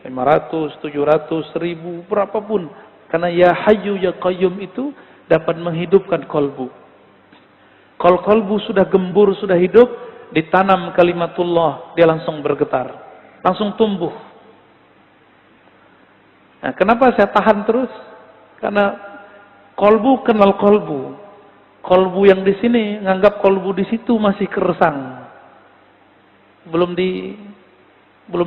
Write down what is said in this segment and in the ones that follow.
500, 700, 1000, berapapun. Karena ya Hayyu ya Qayyum itu dapat menghidupkan kolbu. Kalau kolbu sudah gembur, sudah hidup, ditanam kalimatullah, dia langsung bergetar, langsung tumbuh. Nah, kenapa saya tahan terus? Karena kolbu kenal kolbu. Kolbu yang di sini nganggap kolbu di situ masih keresang. Belum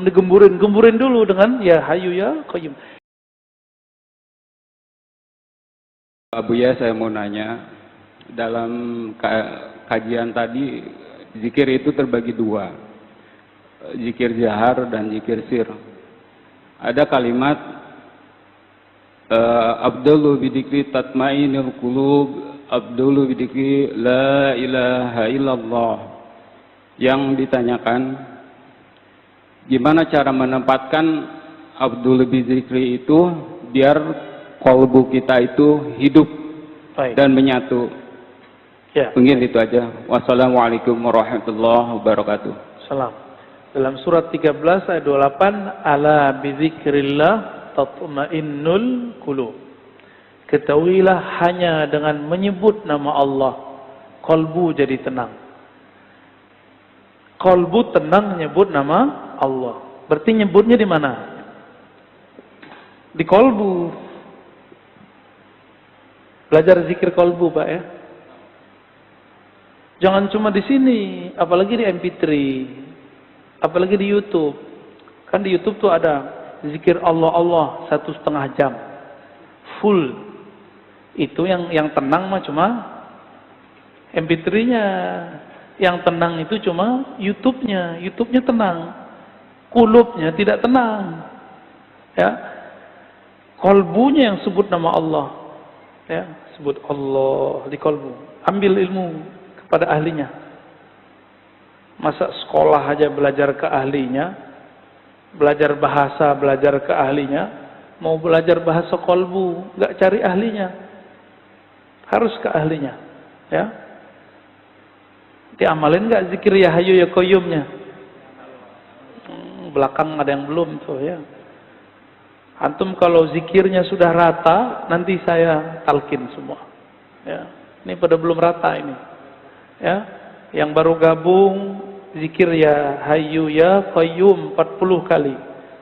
digemburin. Gemburin dulu dengan ya Hayyu ya Qayyum. Pak Buya, saya mau nanya, dalam kajian tadi zikir itu terbagi dua, zikir jahar dan zikir sir. Ada kalimat Abdullu bidikri tatmainul qulub, Abdullu bidikri la ilaha illallah. Yang ditanyakan, gimana cara menempatkan Abdullu bidikri itu biar kolbu kita itu hidup dan menyatu. Ya. Mungkin itu aja. Wassalamualaikum warahmatullahi wabarakatuh. Salam. Dalam surat 13 ayat 28, ala bizikrillah tatma'innul qulub. Ketahuilah hanya dengan menyebut nama Allah, kolbu jadi tenang. Kolbu tenang nyebut nama Allah. Berarti nyebutnya di mana? Di kolbu. Belajar zikir kolbu, Pak, ya. Jangan cuma di sini, apalagi di MP3, apalagi di YouTube. Kan di YouTube tuh ada zikir Allah 1,5 jam full. Itu yang tenang mah cuma MP3-nya. Yang tenang itu cuma YouTube-nya. YouTube-nya tenang, kulubnya tidak tenang. Ya, kolbunya yang sebut nama Allah. Ya, sebut Allah di kolbu. Ambil ilmu kepada ahlinya. Masa sekolah aja belajar ke ahlinya, belajar bahasa belajar ke ahlinya, mau belajar bahasa kolbu nggak cari ahlinya, harus ke ahlinya. Ya, diamalin nggak zikir ya Hayyu ya Qayyumnya? Belakang ada yang belum tuh, ya. Antum kalau zikirnya sudah rata, nanti saya talkin semua. Ya, ini pada belum rata ini. Ya, yang baru gabung zikir ya Hayyu ya Qayyum 40 kali.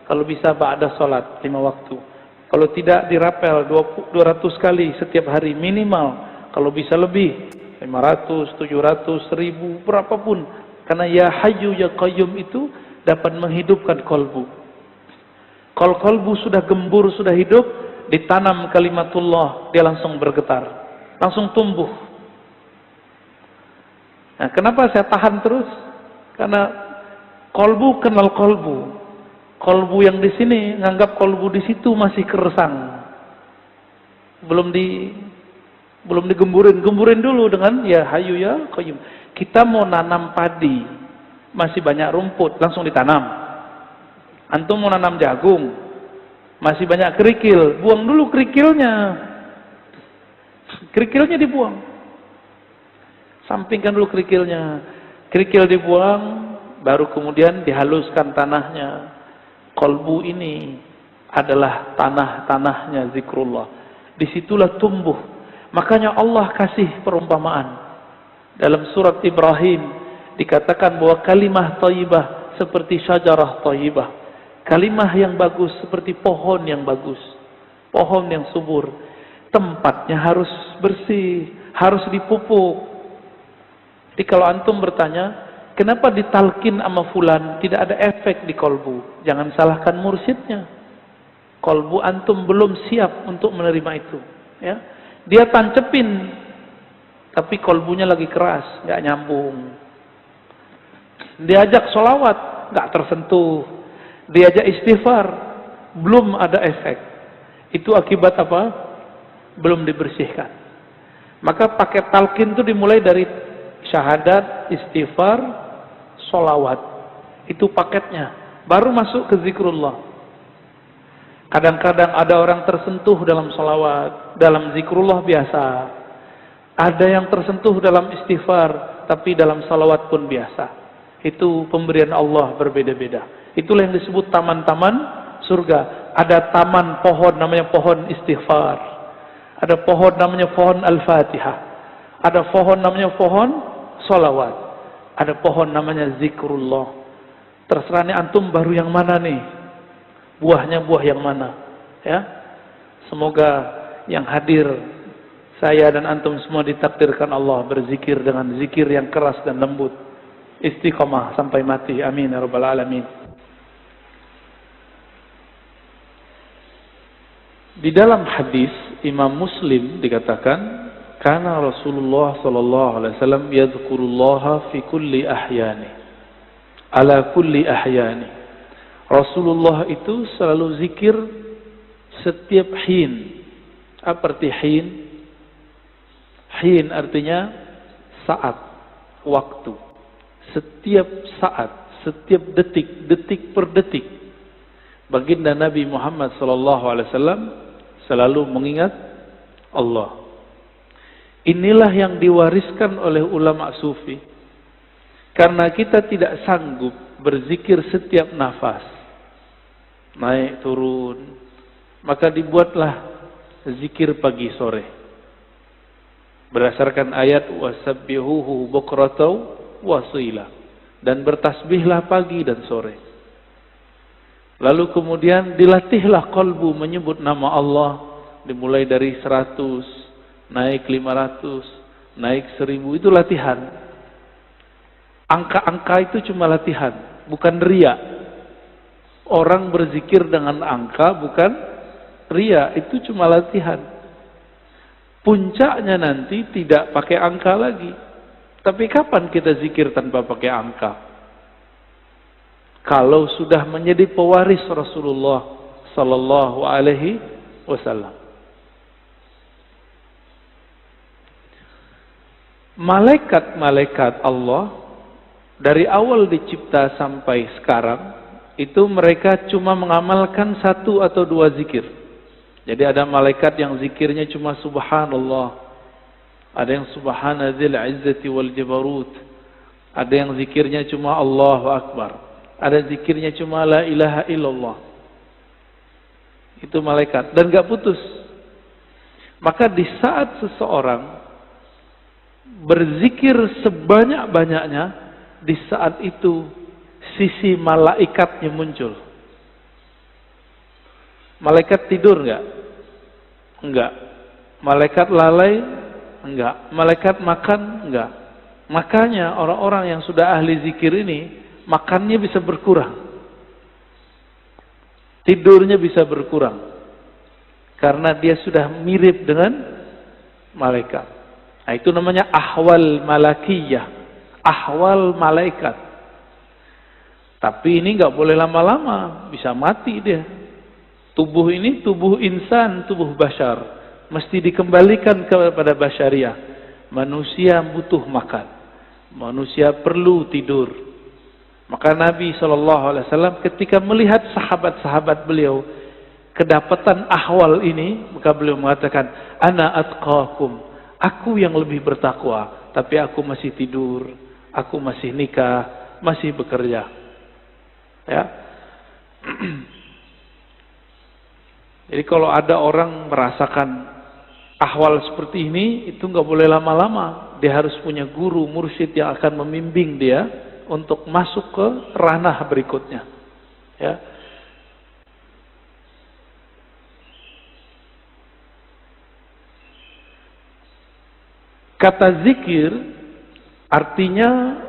Kalau bisa ba'da salat 5 waktu. Kalau tidak dirapel 200 kali setiap hari minimal. Kalau bisa lebih 500, 700, 1000, berapapun. Karena ya Hayyu ya Qayyum itu dapat menghidupkan kolbu. Kalau kolbu sudah gembur, sudah hidup, ditanam kalimatullah, dia langsung bergetar, langsung tumbuh. Nah, kenapa saya tahan terus? Karena kolbu kenal kolbu. Kolbu yang di sini nganggap kolbu di situ masih keresang. Belum digemburin. Gemburin dulu dengan ya Hayyu ya Qayyum. Kita mau nanam padi, masih banyak rumput, langsung ditanam. Antum mau nanam jagung, masih banyak kerikil, buang dulu kerikilnya. Kerikilnya dibuang. Sampingkan dulu kerikilnya. Kerikil dibuang, baru kemudian dihaluskan tanahnya. Kolbu ini adalah tanah-tanahnya zikrullah. Disitulah tumbuh. Makanya Allah kasih perumpamaan. Dalam surat Ibrahim dikatakan bahwa kalimah thayyibah seperti syajarah thayyibah. Kalimah yang bagus seperti pohon yang bagus, pohon yang subur. Tempatnya harus bersih, harus dipupuk. Jadi kalau antum bertanya, kenapa ditalkin sama fulan tidak ada efek di kolbu? Jangan salahkan mursyidnya. Kolbu antum belum siap untuk menerima itu. Ya, dia tancepin, tapi kolbunya lagi keras, nggak nyambung. Diajak sholawat, nggak tersentuh. Diajak istighfar, belum ada efek. Itu akibat apa? Belum dibersihkan. Maka paket talqin itu dimulai dari syahadat, istighfar, sholawat. Itu paketnya. Baru masuk ke zikrullah. Kadang-kadang ada orang tersentuh dalam sholawat, dalam zikrullah biasa. Ada yang tersentuh dalam istighfar, tapi dalam sholawat pun biasa. Itu pemberian Allah berbeda-beda. Itulah yang disebut taman-taman surga. Ada taman pohon namanya pohon istighfar. Ada pohon namanya pohon Al-Fatihah. Ada pohon namanya pohon sholawat. Ada pohon namanya zikrullah. Terserah nih antum baru yang mana nih? Buahnya buah yang mana? Ya. Semoga yang hadir, saya dan antum semua ditakdirkan Allah berzikir dengan zikir yang keras dan lembut. Istiqamah sampai mati. Amin ya rabbal alamin. Di dalam hadis Imam Muslim dikatakan, karena Rasulullah sallallahu alaihi wasallam yadhkurullaha fi kulli ahyani, ala kulli ahyani. Rasulullah itu selalu zikir setiap hin. Apa arti hin? Hin artinya saat, waktu. Setiap saat, setiap detik, detik per detik. Baginda Nabi Muhammad sallallahu alaihi wasallam selalu mengingat Allah. Inilah yang diwariskan oleh ulama sufi. Karena kita tidak sanggup berzikir setiap nafas, naik turun, maka dibuatlah zikir pagi sore. Berdasarkan ayat wasabbihuhu bukratan wasila, dan bertasbihlah pagi dan sore. Lalu kemudian dilatihlah qalbu menyebut nama Allah, dimulai dari 100, naik 500, naik 1000, itu latihan. Angka-angka itu cuma latihan, bukan riya. Orang berzikir dengan angka bukan riya, itu cuma latihan. Puncaknya nanti tidak pakai angka lagi. Tapi kapan kita zikir tanpa pakai angka? Kalau sudah menjadi pewaris Rasulullah sallallahu alaihi wasallam. Malaikat-malaikat Allah dari awal dicipta sampai sekarang itu mereka cuma mengamalkan 1 atau 2 zikir. Jadi ada malaikat yang zikirnya cuma subhanallah, ada yang subhanadzil izzati wal jabarut, ada yang zikirnya cuma Allahu akbar, ada zikirnya cuma la ilaha illallah. Itu malaikat dan gak putus. Maka di saat seseorang berzikir sebanyak-banyaknya, di saat itu sisi malaikatnya muncul. Malaikat tidur enggak? Enggak. Malaikat lalai? Enggak. Malaikat makan? Enggak. Makanya orang-orang yang sudah ahli zikir ini makannya bisa berkurang, tidurnya bisa berkurang, karena dia sudah mirip dengan malaikat. Nah, itu namanya ahwal malakiyah, ahwal malaikat. Tapi ini nggak boleh lama-lama, bisa mati dia. Tubuh ini tubuh insan, tubuh bashar, mesti dikembalikan kepada basyariah. Manusia butuh makan, manusia perlu tidur. Maka Nabi SAW ketika melihat sahabat-sahabat beliau kedapatan ahwal ini, maka beliau mengatakan, ana atqakum, aku yang lebih bertakwa, tapi aku masih tidur, aku masih nikah, masih bekerja. Ya. Jadi kalau ada orang merasakan ahwal seperti ini, itu nggak boleh lama-lama. Dia harus punya guru, mursyid yang akan membimbing dia untuk masuk ke ranah berikutnya. Ya. Kata zikir artinya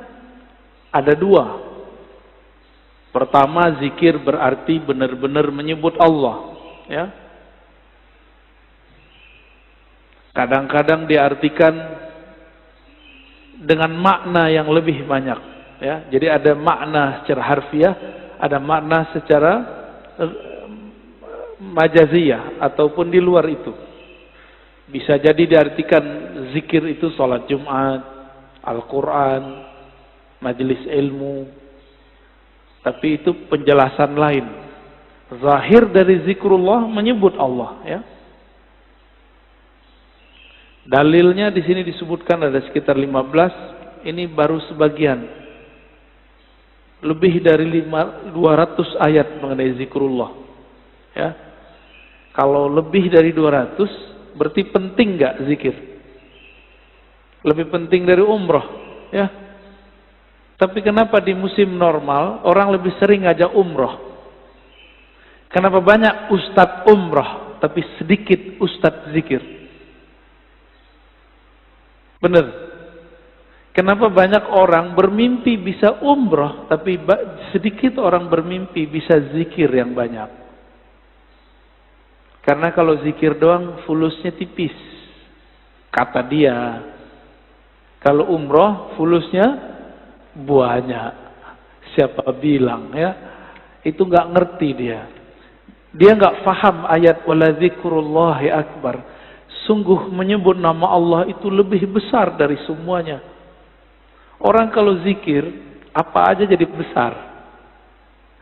ada 2. Pertama, zikir berarti benar-benar menyebut Allah. Ya. Kadang-kadang diartikan dengan makna yang lebih banyak. Ya, jadi ada makna secara harfiah, ada makna secara majaziyah ataupun di luar itu. Bisa jadi diartikan zikir itu salat Jumat, Al-Quran, majelis ilmu. Tapi itu penjelasan lain. Zahir dari zikrullah menyebut Allah, ya. Dalilnya di sini disebutkan ada sekitar 15, ini baru sebagian. Lebih dari 200 ayat mengenai zikrullah. Ya. Kalau lebih dari 200, berarti penting nggak zikir? Lebih penting dari umroh, ya. Tapi kenapa di musim normal orang lebih sering ngajak umroh? Kenapa banyak ustadz umroh, tapi sedikit ustadz zikir? Bener. Kenapa banyak orang bermimpi bisa umroh, tapi sedikit orang bermimpi bisa zikir yang banyak? Karena kalau zikir doang fulusnya tipis, kata dia. Kalau umroh fulusnya banyak. Siapa bilang, ya? Itu nggak ngerti dia. Dia nggak paham ayat wala dzikrullahi akbar. Sungguh menyebut nama Allah itu lebih besar dari semuanya. Orang kalau zikir apa aja jadi besar,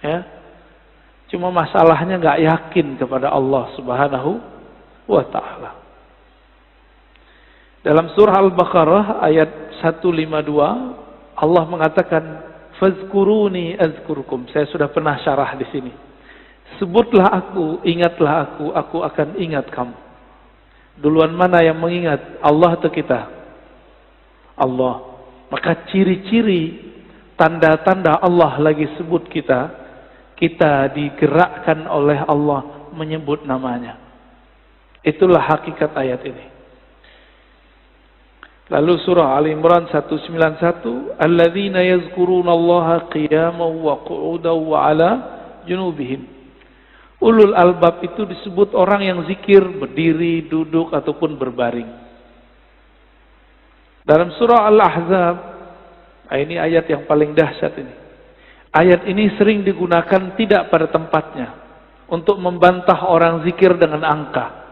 ya. Cuma masalahnya nggak yakin kepada Allah Subhanahu wa Ta'ala. Dalam surah Al-Baqarah ayat 152 Allah mengatakan fazkuruni azkurkum. Saya sudah pernah syarah di sini. Sebutlah aku, ingatlah aku akan ingat kamu. Duluan mana yang mengingat? Allah atau kita? Allah. Maka ciri-ciri, tanda-tanda Allah lagi sebut kita digerakkan oleh Allah menyebut namanya. Itulah hakikat ayat ini. Lalu surah Al-Imran 191, alladzina yazkurunallaha qiyaman wa qu'udan wa 'ala junubihim. Ulul albab itu disebut orang yang zikir berdiri, duduk ataupun berbaring. Dalam surah Al-Ahzab, ini ayat yang paling dahsyat ini. Ayat ini sering digunakan tidak pada tempatnya untuk membantah orang zikir dengan angka.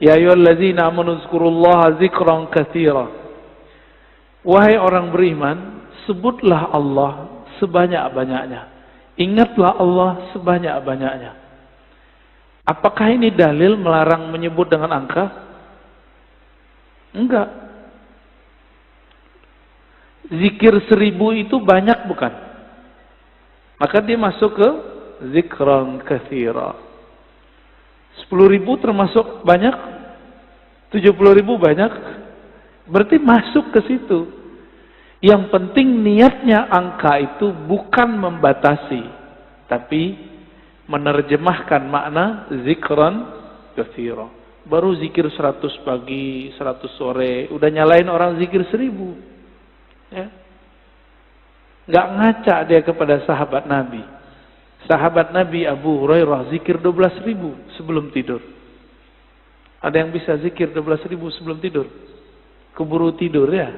Ya ayyuhallazina amanu dzkurullaha dzikran katsira. Wahai orang beriman, sebutlah Allah sebanyak-banyaknya. Ingatlah Allah sebanyak-banyaknya. Apakah ini dalil melarang menyebut dengan angka? Enggak. Zikir 1000 itu banyak bukan? Maka dia masuk ke zikran katsira. 10.000 termasuk banyak? 70.000 banyak? Berarti masuk ke situ. Yang penting niatnya angka itu bukan membatasi, tapi menerjemahkan makna zikran katsira. Baru zikir 100 pagi, 100 sore, udah nyalain orang zikir 1000. Ya. Nggak ngaca dia kepada sahabat Nabi. Sahabat Nabi Abu Hurairah zikir 12.000 sebelum tidur. Ada yang bisa zikir 12.000 sebelum tidur? Keburu tidur ya.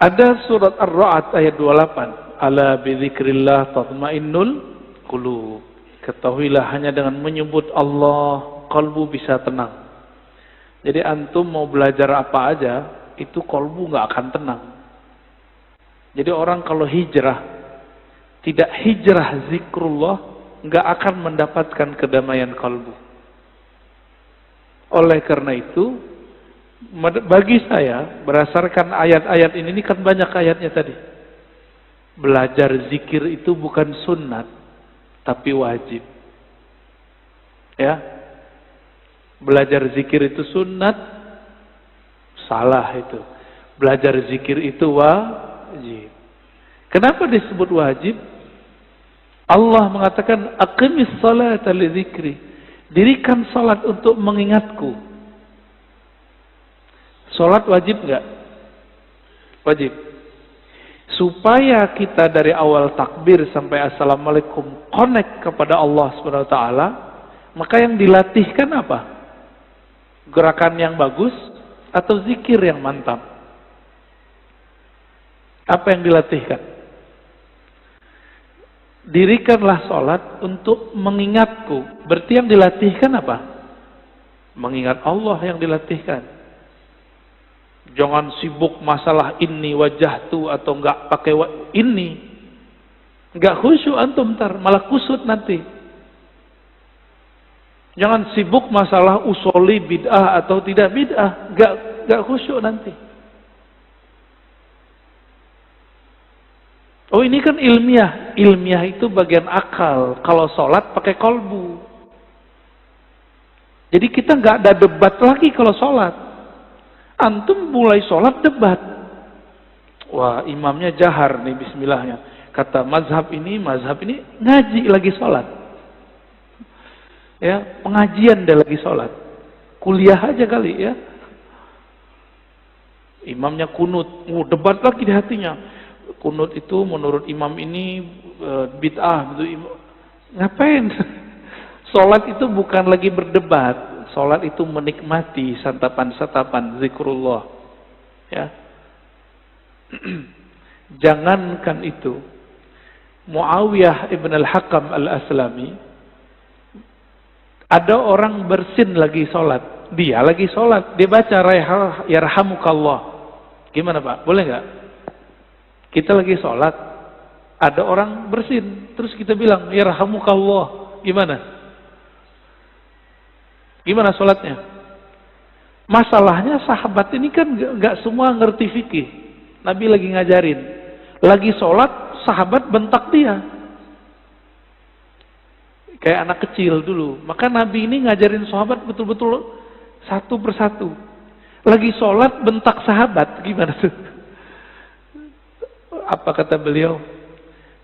Ada surat Ar-Ra'd ayat 28. Ala bidzikrillah tatmainnul qulub. Ketahuilah hanya dengan menyebut Allah kalbu bisa tenang. Jadi antum mau belajar apa aja, itu kalbu nggak akan tenang. Jadi orang kalau hijrah, tidak hijrah zikrullah, nggak akan mendapatkan kedamaian kalbu. Oleh karena itu, bagi saya, berdasarkan ayat-ayat ini kan banyak ayatnya tadi. Belajar zikir itu bukan sunnat, tapi wajib. Ya. Belajar zikir itu sunnat, salah itu. Belajar zikir itu wajib. Kenapa disebut wajib? Allah mengatakan aqimis salata li dzikri. Dirikan salat untuk mengingatku. Salat wajib enggak? Wajib. Supaya kita dari awal takbir sampai assalamualaikum connect kepada Allah Subhanahu wa taala, maka yang dilatihkan apa? Gerakan yang bagus atau zikir yang mantap? Apa yang dilatihkan? Dirikanlah sholat untuk mengingatku. Berarti yang dilatihkan apa? Mengingat Allah yang dilatihkan. Jangan sibuk masalah ini wajahtu atau enggak pakai ini. Enggak khusyuk antum ntar, malah kusut nanti. Jangan sibuk masalah usoli bid'ah atau tidak bid'ah, enggak khusyuk nanti. Oh ini kan ilmiah. Ilmiah itu bagian akal. Kalau sholat pakai kolbu. Jadi kita nggak ada debat lagi kalau sholat. Antum mulai sholat debat. Wah imamnya jahar nih bismillahnya. Kata mazhab ini ngaji lagi sholat. Ya pengajian dia lagi sholat. Kuliah aja kali ya. Imamnya kunut. Debat lagi di hatinya. Kunut itu menurut imam ini bid'ah. Ngapain? Sholat itu bukan lagi berdebat. Sholat itu menikmati santapan-santapan zikrullah. Ya. Jangankan itu. Muawiyah ibn al-Hakam al-Aslami. Ada orang bersin lagi sholat. Dia lagi sholat. Dia baca yarhamukallah. Gimana Pak? Boleh nggak? Kita lagi sholat. Ada orang bersin. Terus kita bilang yarhamukallah. Gimana? Gimana sholatnya? Masalahnya sahabat ini kan nggak semua ngerti fikih. Nabi lagi ngajarin. Lagi sholat, sahabat bentak dia. Kayak anak kecil dulu. Maka Nabi ini ngajarin sahabat betul-betul satu persatu. Lagi sholat, bentak sahabat. Gimana tuh? Apa kata beliau?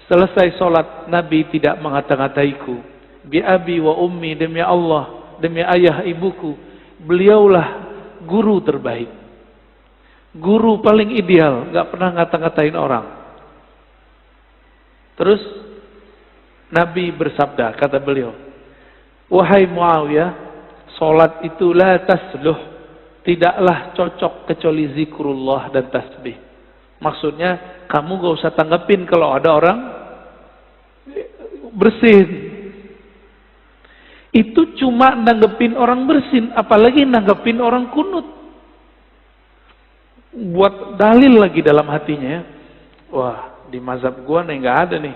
Selesai sholat, Nabi tidak mengata-ngataiku. Bi abi wa ummi, demi Allah, demi ayah ibuku. Beliaulah guru terbaik. Guru paling ideal, gak pernah ngata-ngatain orang. Terus Nabi bersabda, kata beliau, wahai Muawiyah, sholat itu la tasluh, tidaklah cocok kecuali zikrullah dan tasbih. Maksudnya kamu gak usah tanggepin kalau ada orang bersin. Itu cuma nanggepin orang bersin, apalagi nanggepin orang kunut. Buat dalil lagi dalam hatinya ya. Wah, di mazhab gua nih nggak ada nih.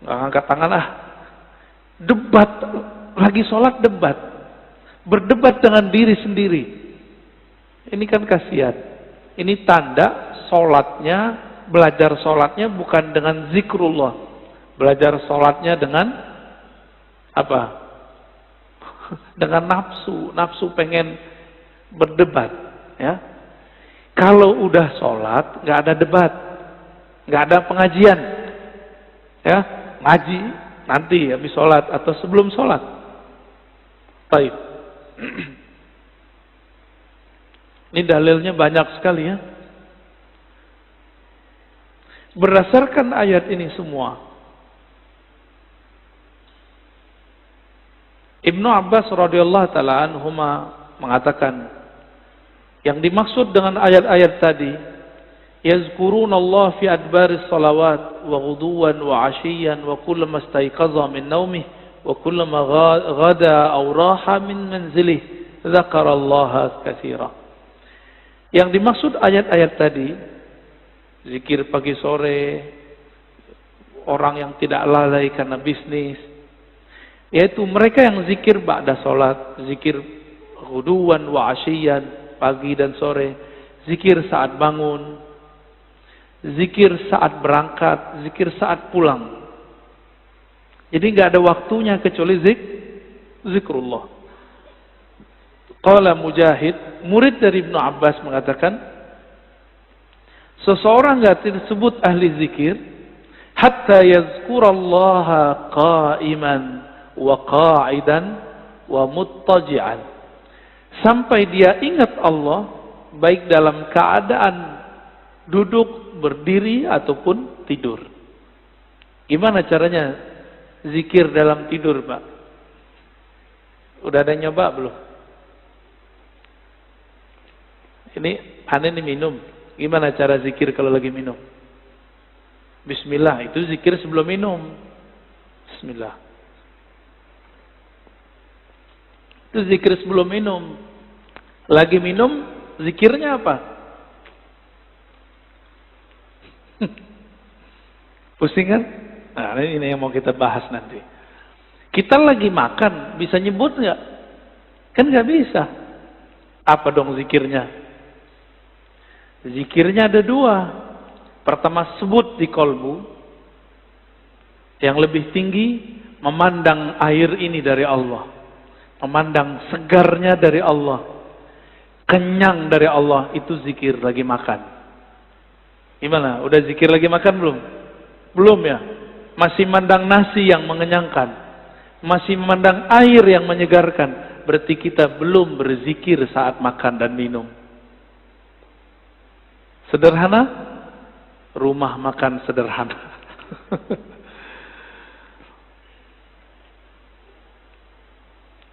Nggak angkat tangan ah. Debat, lagi sholat debat. Berdebat dengan diri sendiri. Ini kan kasihan. Ini tanda sholatnya, belajar sholatnya bukan dengan zikrullah. Belajar sholatnya dengan apa? Dengan nafsu. Nafsu pengen berdebat. Ya. Kalau udah sholat, nggak ada debat, nggak ada pengajian, ya ngaji nanti habis sholat atau sebelum sholat. Baik, ini dalilnya banyak sekali ya. Berdasarkan ayat ini semua, Ibnu Abbas radhiyallahu taala anhuma mengatakan, yang dimaksud dengan ayat-ayat tadi, yazkurunallah fi adbaris salawat wa ghuduwan wa 'ashiyyan wa kullama istayqaza min naumih wa kullama ghada aw raha min manzilih dzakarallaha katsira. Yang dimaksud ayat-ayat tadi, zikir pagi sore, orang yang tidak lalai karena bisnis, yaitu mereka yang zikir ba'da salat, zikir ghuduwan wa 'ashiyyan, pagi dan sore, zikir saat bangun, zikir saat berangkat, zikir saat pulang. Jadi nggak ada waktunya kecuali zikrullah. Qala Mujahid, murid dari Ibnu Abbas mengatakan, seseorang nggak disebut ahli zikir hatta yazkurallaha qa'iman wa qa'idan wa muttaji'an. Sampai dia ingat Allah baik dalam keadaan duduk, berdiri ataupun tidur. Gimana caranya zikir dalam tidur, Pak? Udah ada nyoba belum? Ini aneh nih minum. Gimana cara zikir kalau lagi minum? Bismillah, itu zikir sebelum minum. Bismillah. Itu zikir sebelum minum. Lagi minum, zikirnya apa? Pusing kan? Nah, ini yang mau kita bahas nanti. Kita lagi makan, bisa nyebut nggak? Kan nggak bisa. Apa dong zikirnya? Zikirnya ada dua. Pertama sebut di kolbu. Yang lebih tinggi memandang air ini dari Allah. Memandang segarnya dari Allah. Kenyang dari Allah, itu zikir lagi makan. Gimana? Udah zikir lagi makan belum? Belum ya? Masih memandang nasi yang mengenyangkan. Masih memandang air yang menyegarkan. Berarti kita belum berzikir saat makan dan minum. Sederhana? Rumah makan sederhana.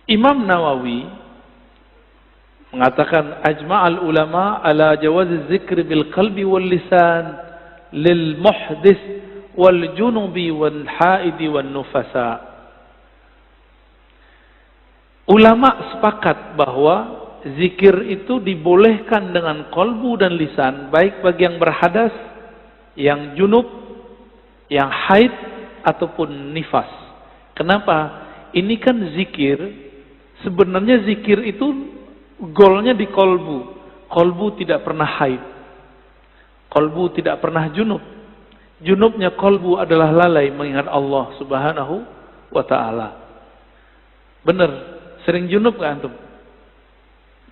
Imam Nawawi mengatakan ajma'al ulama ala jawaz zikr bil qalbi wal lisan lil muhdits wal junubi wal haidi wal nufasa. Ulama sepakat bahwa zikir itu dibolehkan dengan kolbu dan lisan, baik bagi yang berhadas, yang junub, yang haid ataupun nifas. Kenapa? Ini kan zikir, sebenarnya zikir itu golnya di kolbu. Kolbu tidak pernah haid. Kolbu tidak pernah junub. Junubnya kolbu adalah lalai mengingat Allah Subhanahu wa ta'ala. Benar, sering junub gak antum?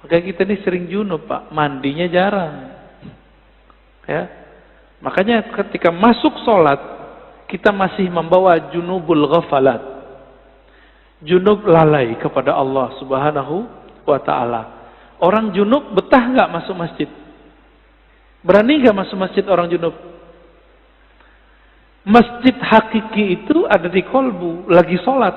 Maka kita ini sering junub Pak, mandinya jarang. Ya. Makanya ketika masuk sholat, kita masih membawa junubul ghafalat. Junub lalai kepada Allah Subhanahu wa ta'ala. Orang junub betah gak masuk masjid? Berani gak masuk masjid orang junub? Masjid hakiki itu ada di kolbu, lagi sholat.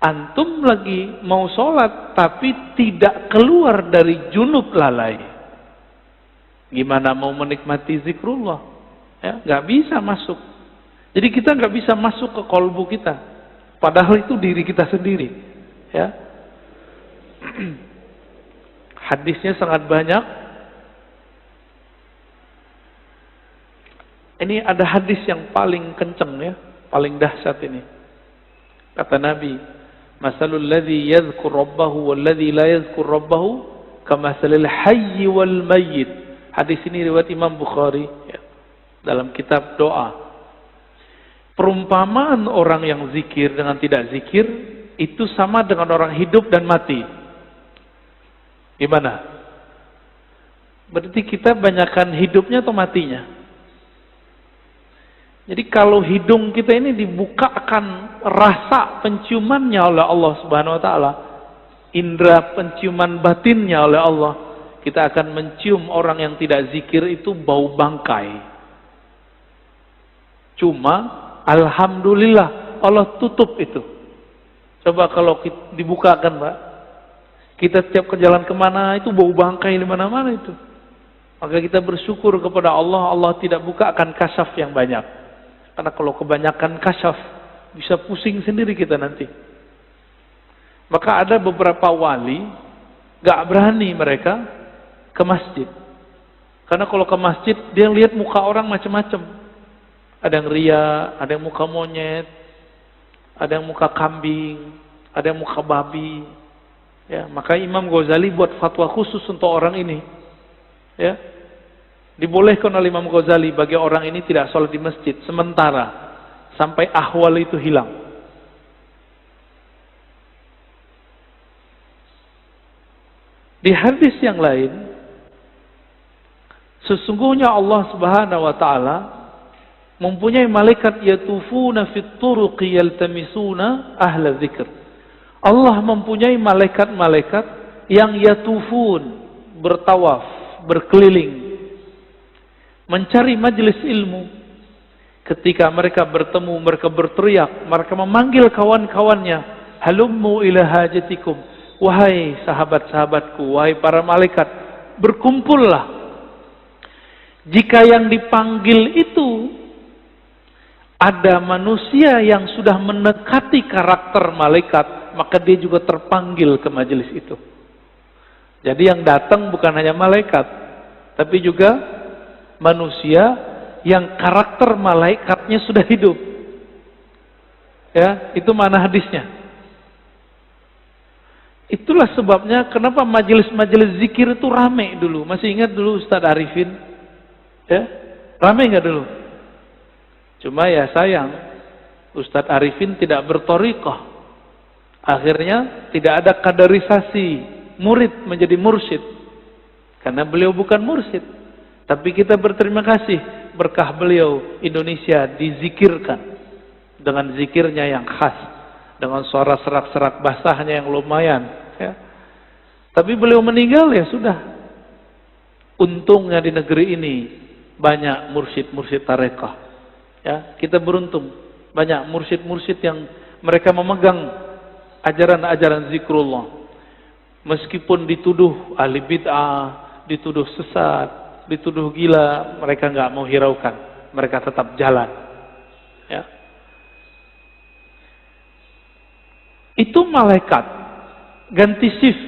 Antum lagi mau sholat, tapi tidak keluar dari junub lalai. Gimana mau menikmati zikrullah? Ya, gak bisa masuk. Jadi kita gak bisa masuk ke kolbu kita. Padahal itu diri kita sendiri. Ya. Hadisnya sangat banyak. Ini ada hadis yang paling kenceng ya, paling dahsyat ini. Kata Nabi, "Masalul ladzi yadhkur rabbahu wal ladzi la yadhkur rabbahu kamasalil hayy wal mayyit." Hadis ini riwayat Imam Bukhari ya, dalam kitab doa. Perumpamaan orang yang zikir dengan tidak zikir itu sama dengan orang hidup dan mati. Gimana? Berarti kita banyakkan hidupnya atau matinya? Jadi kalau hidung kita ini dibukakan rasa penciumannya oleh Allah Subhanahu wa ta'ala, indera penciuman batinnya oleh Allah, kita akan mencium orang yang tidak zikir itu bau bangkai. Cuma alhamdulillah Allah tutup itu. Coba kalau dibukakan Pak, kita setiap ke jalan kemana itu bau bangkai di mana-mana itu. Maka kita bersyukur kepada Allah, Allah tidak bukakan kasyaf yang banyak. Karena kalau kebanyakan kasyaf, bisa pusing sendiri kita nanti. Maka ada beberapa wali, gak berani mereka ke masjid. Karena kalau ke masjid, dia lihat muka orang macam-macam. Ada yang ria, ada yang muka monyet, ada yang muka kambing, ada yang muka babi. Ya, maka Imam Ghazali buat fatwa khusus untuk orang ini. Ya, dibolehkan oleh Imam Ghazali bagi orang ini tidak sholat di masjid sementara sampai ahwal itu hilang. Di hadis yang lain, sesungguhnya Allah Subhanahu wa ta'ala mempunyai malaikat yatufuna fit turuqi yaltamisuna ahla dzikr. Allah mempunyai malaikat-malaikat yang yatufun, bertawaf, berkeliling, mencari majelis ilmu. Ketika mereka bertemu, mereka berteriak, mereka memanggil kawan-kawannya, halummu ila hajatikum, wahai sahabat-sahabatku, wahai para malaikat, berkumpullah. Jika yang dipanggil itu ada manusia yang sudah mendekati karakter malaikat, maka dia juga terpanggil ke majelis itu. Jadi yang datang bukan hanya malaikat, tapi juga manusia yang karakter malaikatnya sudah hidup. Ya, itu mana hadisnya. Itulah sebabnya kenapa majelis-majelis zikir itu rame dulu. Masih ingat dulu Ustaz Arifin? Ya, Ramai nggak dulu? Cuma ya sayang, Ustadz Arifin tidak berthariqah. Akhirnya tidak ada kaderisasi murid menjadi mursyid. Karena beliau bukan mursyid. Tapi kita berterima kasih, berkah beliau Indonesia dizikirkan dengan zikirnya yang khas, dengan suara serak-serak basahnya yang lumayan, ya. Tapi beliau meninggal, ya sudah. Untungnya di negeri ini banyak mursyid-mursyid tarekah, ya. Kita beruntung banyak mursyid-mursyid yang mereka memegang ajaran-ajaran zikrullah, meskipun dituduh ahli bid'ah, dituduh sesat, dituduh gila, mereka nggak mau hiraukan, mereka tetap jalan, ya. Itu malaikat ganti shift,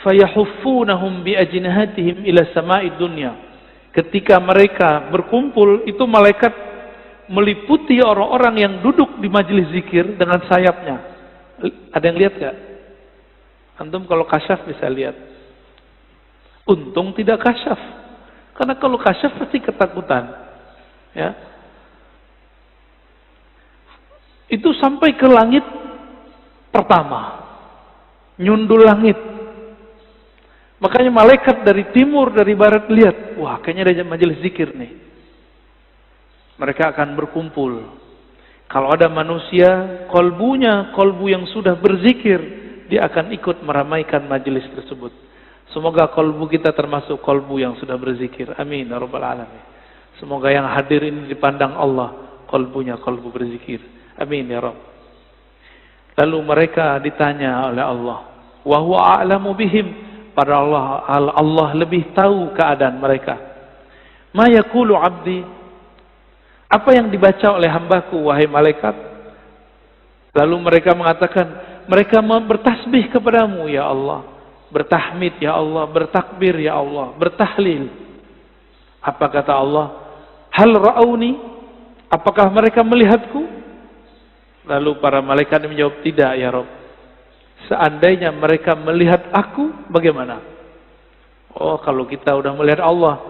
fayahuffunahum biajnihatihim ila sama'id dunya. Ketika mereka berkumpul, itu malaikat meliputi orang-orang yang duduk di majelis zikir dengan sayapnya. Ada yang lihat gak? Antum kalau kasyaf bisa lihat. Untung tidak kasyaf, karena kalau kasyaf pasti ketakutan, ya. Itu sampai ke langit pertama, nyundul langit. Makanya malaikat dari timur, dari barat lihat, wah kayaknya ada majelis zikir nih. Mereka akan berkumpul. Kalau ada manusia, kolbunya kolbu yang sudah berzikir, dia akan ikut meramaikan majelis tersebut. Semoga kolbu kita termasuk kolbu yang sudah berzikir. Amin ya rabbal alamin. Semoga yang hadir ini dipandang Allah, kolbunya kolbu berzikir. Amin ya rabb. Lalu mereka ditanya oleh Allah, wa huwa a'lamu bihim, pada Allah lebih tahu keadaan mereka. Ma yaqulu 'abdi, apa yang dibaca oleh hambaku wahai malaikat? Lalu mereka mengatakan, mereka bertasbih kepadamu ya Allah, bertahmid ya Allah, bertakbir ya Allah, bertahlil. Apa kata Allah? Hal ra'auni, apakah mereka melihatku? Lalu para malaikat menjawab, tidak ya Rabb. Seandainya mereka melihat aku, bagaimana? Oh, kalau kita udah melihat Allah,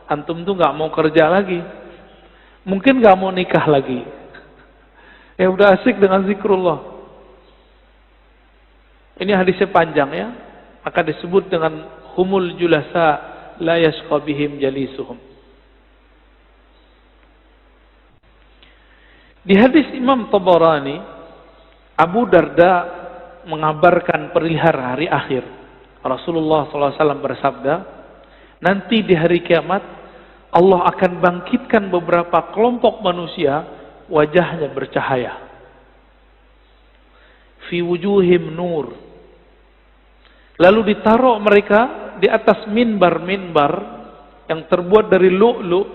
antum tuh nggak mau kerja lagi, mungkin nggak mau nikah lagi. Ya udah asik dengan zikrullah. Ini hadisnya panjang, ya. Maka disebut dengan humul julasa la yashqa bihim jalisuhum. Di hadis Imam Tabarani, Abu Darda mengabarkan perihal hari akhir. Rasulullah SAW bersabda, nanti di hari kiamat Allah akan bangkitkan beberapa kelompok manusia, wajahnya bercahaya. Fi wujuhim nur. Lalu ditaruh mereka di atas minbar-minbar yang terbuat dari lu'lu'.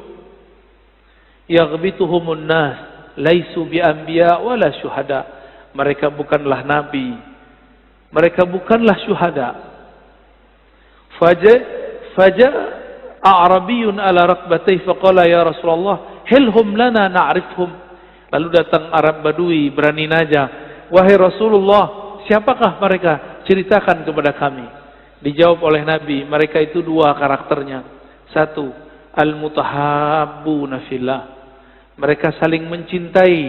Yaghbituhumun nas, laisu bi anbiya wala syuhada. Mereka bukanlah nabi, mereka bukanlah syuhada. Faja a'rabiyun ala raqbatayhi faqala ya Rasulullah hilhum lana na'rifhum. Lalu datang Arab Badui berani najah, wahai Rasulullah, siapakah mereka? Ceritakan kepada kami. Dijawab oleh Nabi, mereka itu dua karakternya. Satu, al-mutahabbuna fillah, mereka saling mencintai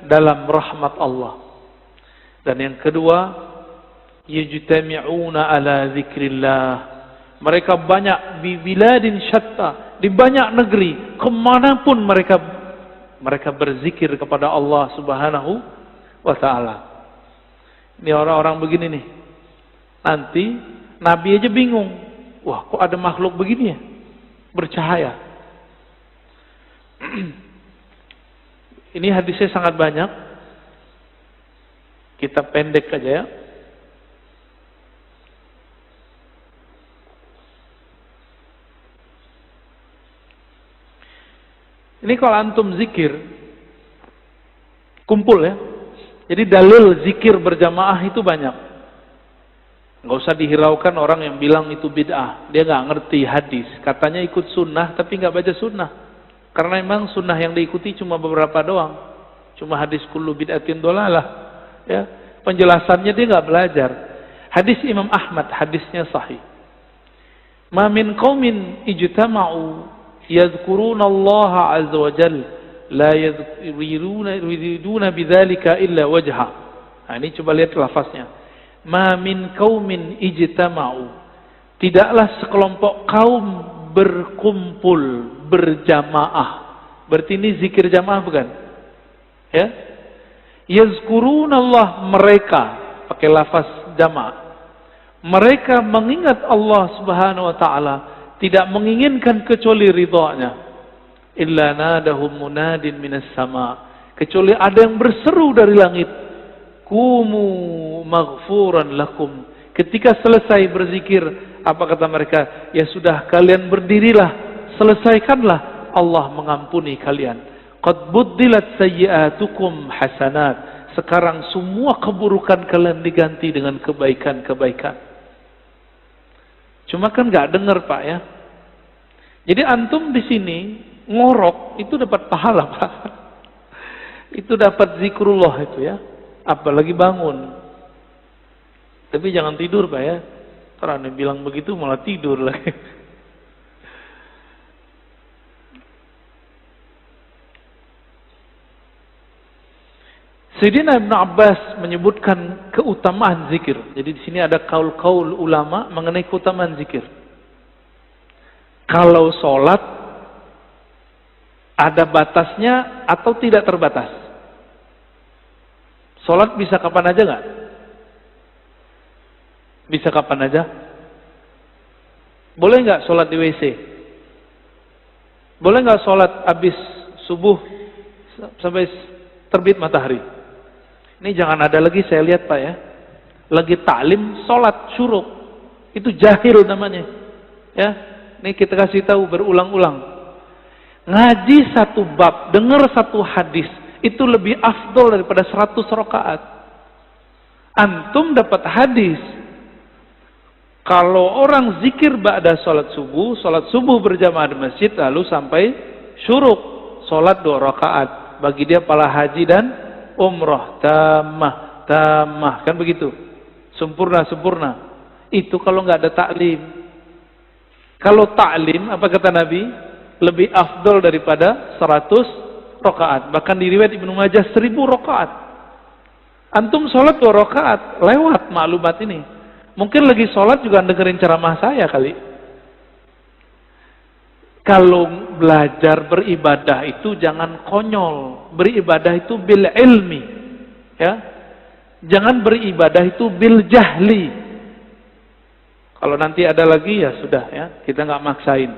dalam rahmat Allah. Dan yang kedua, yajtami'una ala zikrillah, mereka banyak di biladin syatta, di banyak negeri, kemanapun mereka berzikir kepada Allah Subhanahu wa ta'ala. Ini orang-orang begini nih, nanti Nabi aja bingung, wah kok ada makhluk begini ya, bercahaya. Ini hadisnya sangat banyak, kita pendek aja ya. Ini kalau antum zikir, kumpul ya. Jadi dalil zikir berjamaah itu banyak. Nggak usah dihiraukan orang yang bilang itu bid'ah. Dia nggak ngerti hadis. Katanya ikut sunnah tapi nggak baca sunnah. Karena memang sunnah yang diikuti cuma beberapa doang. Cuma hadis kullu bid'atin dolalah. Ya, penjelasannya dia nggak belajar. Hadis Imam Ahmad, hadisnya sahih. Ma min qaumin ijtama'u Yadhkurunallaha azza wa jalla la yuriduna bidzalika illa wajha. Nah, ini coba lihat lafaznya. Ma min qaumin ijtama'u. Tidaklah sekelompok kaum berkumpul, berjamaah. Berarti ini zikir jamaah bukan? Ya. Yazkurunallah, mereka pakai lafaz jamaah. Mereka mengingat Allah Subhanahu wa taala, tidak menginginkan kecuali ridha-Nya. Illa nadahum munadin minas sama. Kecuali ada yang berseru dari langit. Kumu maghfuran lakum. Ketika selesai berzikir, apa kata mereka? Ya sudah, kalian berdirilah, selesaikanlah, Allah mengampuni kalian. Qad buddilat sayyi'atukum hasanat. Sekarang semua keburukan kalian diganti dengan kebaikan-kebaikan. Cuma kan nggak dengar Pak ya. Jadi antum di sini ngorok itu dapat pahala Pak. Itu dapat zikrullah itu ya. Apalagi bangun. Tapi jangan tidur Pak ya. Karena bilang begitu malah tidur lagi. Sayyidina Ibn Abbas menyebutkan keutamaan zikir. Jadi di sini ada kaul-kaul ulama mengenai keutamaan zikir. Kalau sholat ada batasnya atau tidak terbatas? Sholat bisa kapan aja nggak? Bisa kapan aja? Boleh nggak sholat di WC? Boleh nggak sholat habis subuh sampai terbit matahari? Ini jangan ada lagi saya lihat Pak ya. Lagi taklim sholat syuruk. Itu jahil namanya. Ya, ini kita kasih tahu berulang-ulang. Ngaji satu bab, dengar satu hadis, itu lebih afdol daripada 100 rakaat. Antum dapat hadis. Kalau orang zikir ba'da sholat subuh berjamaah di masjid, lalu sampai syuruk, sholat 2 rakaat. Bagi dia pahala haji dan umrah tamah, kan begitu, sempurna. Itu kalau nggak ada taklim. Kalau taklim, apa kata Nabi? Lebih afdol daripada 100 rakaat. Bahkan di riwayat Ibnu Majah 1000 rakaat. Antum sholat 2 rakaat, lewat maklumat ini. Mungkin lagi sholat juga dengerin ceramah saya kali. Kalau belajar beribadah itu jangan konyol. Beribadah itu bil ilmi. Ya. Jangan beribadah itu bil jahli. Kalau nanti ada lagi ya sudah ya, kita nggak maksain.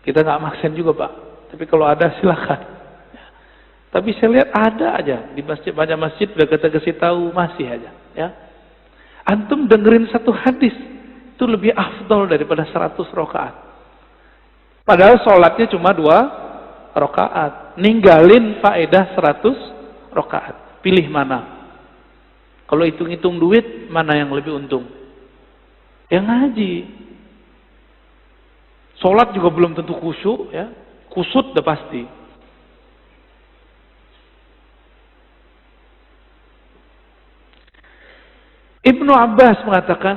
Kita nggak maksain juga Pak. Tapi kalau ada silakan. Ya. Tapi saya lihat ada aja di masjid, banyak masjid udah kita kasih tahu masih aja. Ya. Antum dengerin satu hadis itu lebih afdol daripada 100 rakaat. Padahal sholatnya cuma 2 rakaat. Ninggalin faedah 100 rakaat. Pilih mana? Kalau hitung-hitung duit, mana yang lebih untung? Yang ngaji. Sholat juga belum tentu khusyuk ya. Kusut udah pasti. Ibnu Abbas mengatakan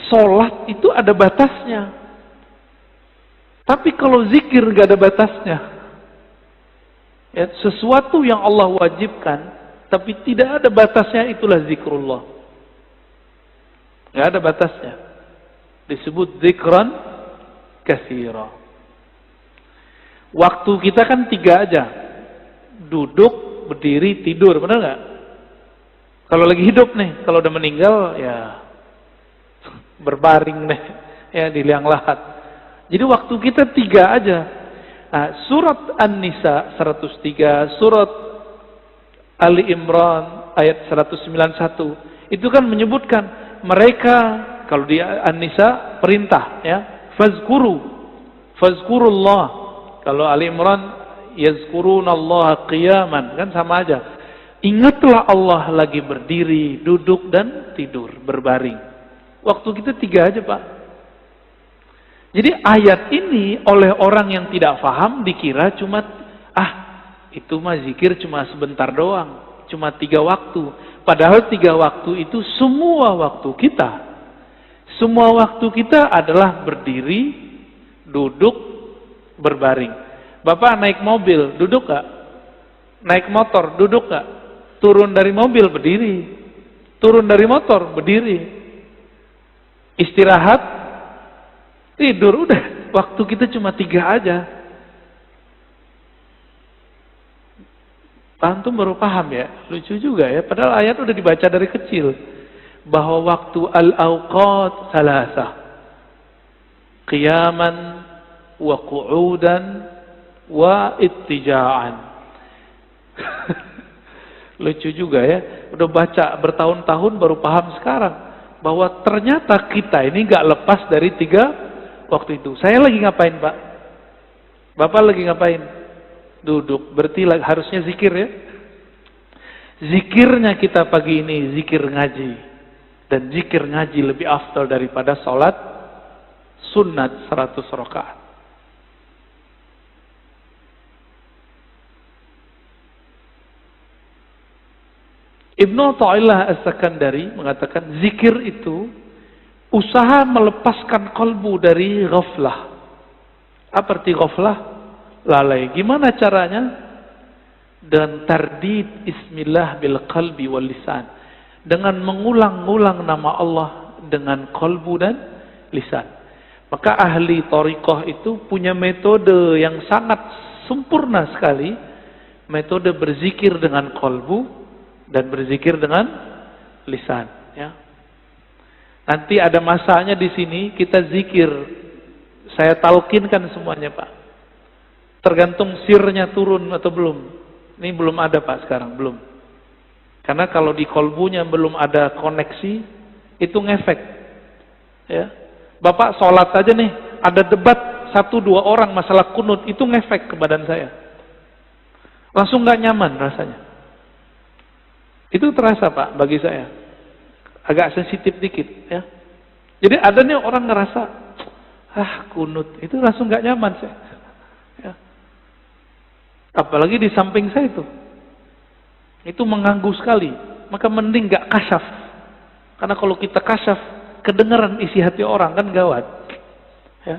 sholat itu ada batasnya. Tapi kalau zikir gak ada batasnya. Ya, sesuatu yang Allah wajibkan, tapi tidak ada batasnya, itulah zikrullah. Gak ada batasnya. Disebut zikran katsira. Waktu kita kan 3 aja. Duduk, berdiri, tidur, benar gak? Kalau lagi hidup nih, kalau udah meninggal, ya berbaring nih, ya di liang lahat. Jadi waktu kita 3 aja. Nah, surat An-Nisa 103, surat Ali Imran ayat 191, itu kan menyebutkan mereka, kalau di An-Nisa perintah ya, fazkurullah. Kalau Ali Imran yazkurunallaha qiyaman, kan sama aja. Ingatlah Allah lagi berdiri, duduk dan tidur, berbaring. Waktu kita 3 aja Pak. Jadi ayat ini oleh orang yang tidak paham dikira cuma itu mah zikir cuma sebentar doang, cuma 3 waktu. Padahal 3 waktu itu semua waktu kita. Semua waktu kita adalah berdiri, duduk, berbaring. Bapak naik mobil, duduk gak? Naik motor, duduk gak? Turun dari mobil, berdiri. Turun dari motor, berdiri. Istirahat, tidur, udah. Waktu kita cuma 3 aja. Antum baru paham ya? Lucu juga ya, padahal ayat udah dibaca dari kecil. Bahwa waktu al-awqat salasah. Qiyaman wa qu'udan wa ittija'an. Lucu juga ya, udah baca bertahun-tahun baru paham sekarang bahwa ternyata kita ini gak lepas dari 3 waktu itu. Saya lagi ngapain, Pak? Bapak lagi ngapain? Duduk, berarti harusnya zikir ya. Zikirnya kita pagi ini zikir ngaji, dan zikir ngaji lebih afdal daripada sholat sunat 100 rakaat. Ibnu Athaillah As-Sakandari mengatakan zikir itu usaha melepaskan kalbu dari ghaflah. Apa arti ghaflah? Lalai. Gimana caranya? Dan tardid ismillah bil qalbi wal lisan. Dengan mengulang-ulang nama Allah dengan kalbu dan lisan. Maka ahli thariqah itu punya metode yang sangat sempurna sekali. Metode berzikir dengan kalbu dan berzikir dengan lisan, ya. Nanti ada masanya di sini kita zikir. Saya talqinkan semuanya, Pak. Tergantung sirnya turun atau belum. Ini belum ada, Pak, sekarang belum. Karena kalau di kolbunya belum ada koneksi, itu ngefek. Ya. Bapak sholat aja nih, ada debat 1-2 orang masalah kunut, itu ngefek ke badan saya. Langsung nggak nyaman rasanya. Itu terasa, Pak, bagi saya. Agak sensitif dikit, ya. Jadi ada nih orang ngerasa, kunut, itu langsung nggak nyaman saya. Ya. Apalagi di samping saya itu mengganggu sekali. Maka mending nggak kasyaf. Karena kalau kita kasyaf, kedengaran isi hati orang kan gawat. Ya.